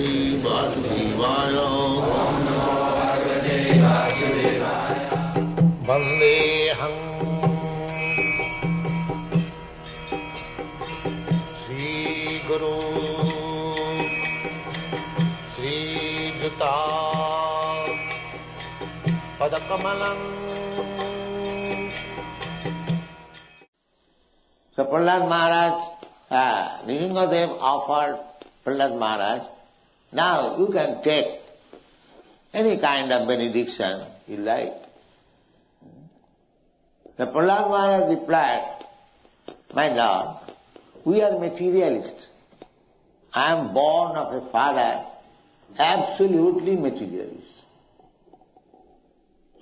Bhagavate Vasudevaya. Om Namo Bhagavate Vasudevaya. Vandeham Sri Guru Sri Juta Padakamalam. So Prahlad Maharaj, Nrsimhadev offered Prahlad Maharaj, now you can take any kind of benediction you like. The Prahlad Maharaj replied, my Lord, we are materialists. I am born of a father absolutely materialist.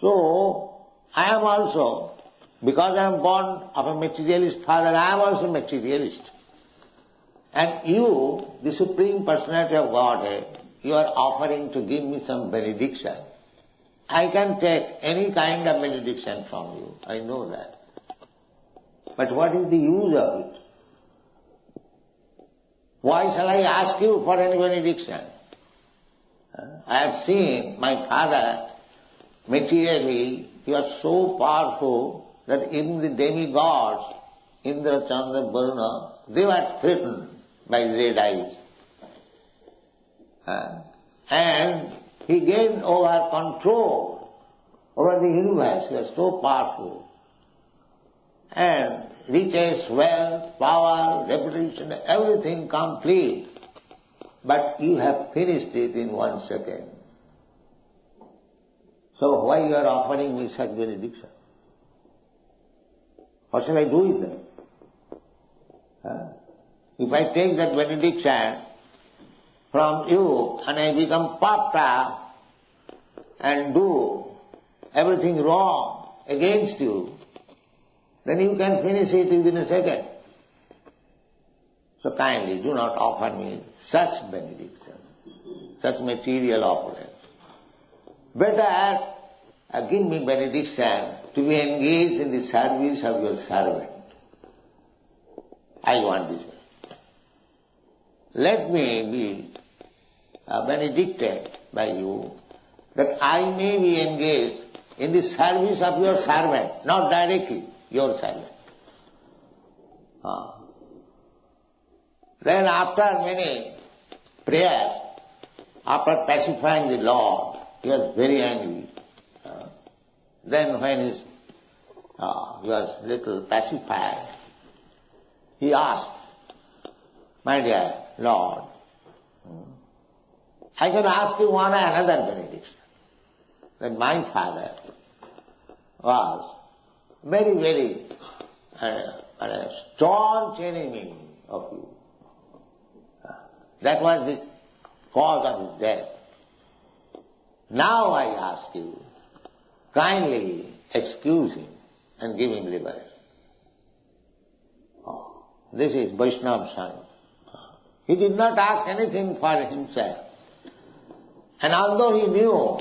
So, I am also, because I am born of a materialist father, I am also materialist. And you, the Supreme Personality of Godhead, you are offering to give me some benediction. I can take any kind of benediction from you, I know that. But what is the use of it? Why shall I ask you for any benediction? I have seen my father, materially, he was so powerful that even the demigods, Indra, Chandra, Varuna, they were threatened by red eyes. And he gained over control over the universe. He was so powerful. And riches, wealth, power, reputation, everything complete. But you have finished it in 1 second. So why you are offering me such benediction? What shall I do with them? If I take that benediction from you and I become puffed up and do everything wrong against you, then you can finish it within a second. So kindly do not offer me such benediction, such material opulence. Better give me benediction to be engaged in the service of your servant. I want this. Let me be benedicted by you that I may be engaged in the service of your servant, not directly your servant. Then after many prayers, after pacifying the Lord, he was very angry. Then when he was little pacified, he asked, my dear Lord, I can ask you one another benediction. That my father was very, very staunch enemy of you. That was the cause of his death. Now I ask you, kindly excuse him and give him liberty. This is Vaishnava son. He did not ask anything for himself. And although he knew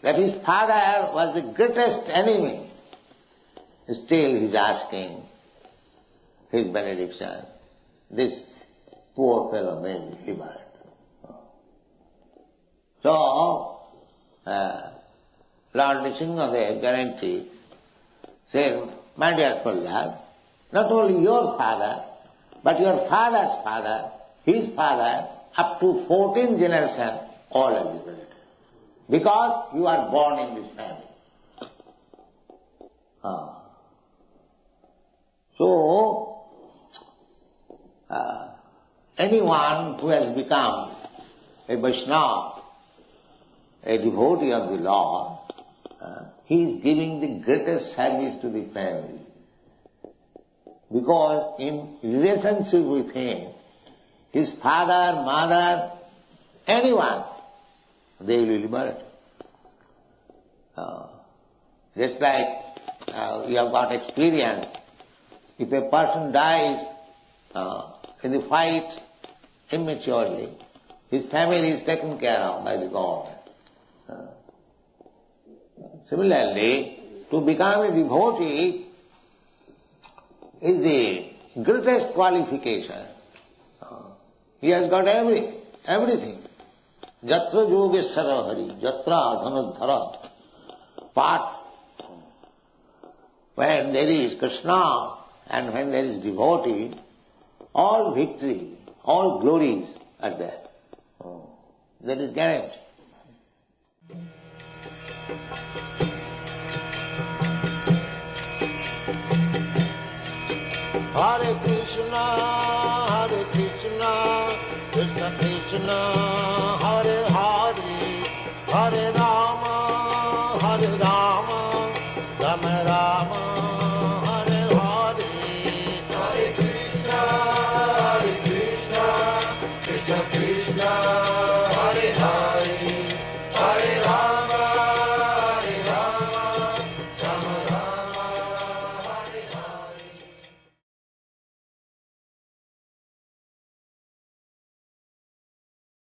that his father was the greatest enemy, still he is asking his benediction. This poor fellow may be liberated. So, Lord Nrsimhadev guaranteed, said, my dear Prahlad, not only your father, but your father's father, his father, up to 14th generation, all are liberated. Because you are born in this family. So, anyone who has become a Vaishnava, a devotee of the Lord, he is giving the greatest service to the family. Because in relationship with him, his father, mother, anyone, they will be liberated. Just like you have got experience, if a person dies in the fight immaturely, his family is taken care of by the God. Similarly, to become a devotee is the greatest qualification. He has got everything. Jatra Yogeshwara Hari, Jatra Dhanudhara. Part when there is Krishna and when there is devotee, all victory, all glories are there. That is guaranteed. Hare Krishna, Krishna Krishna, Hare Hare, Hare Rama, Rama Rama, Hare Hare. Hare Krishna, Krishna Krishna,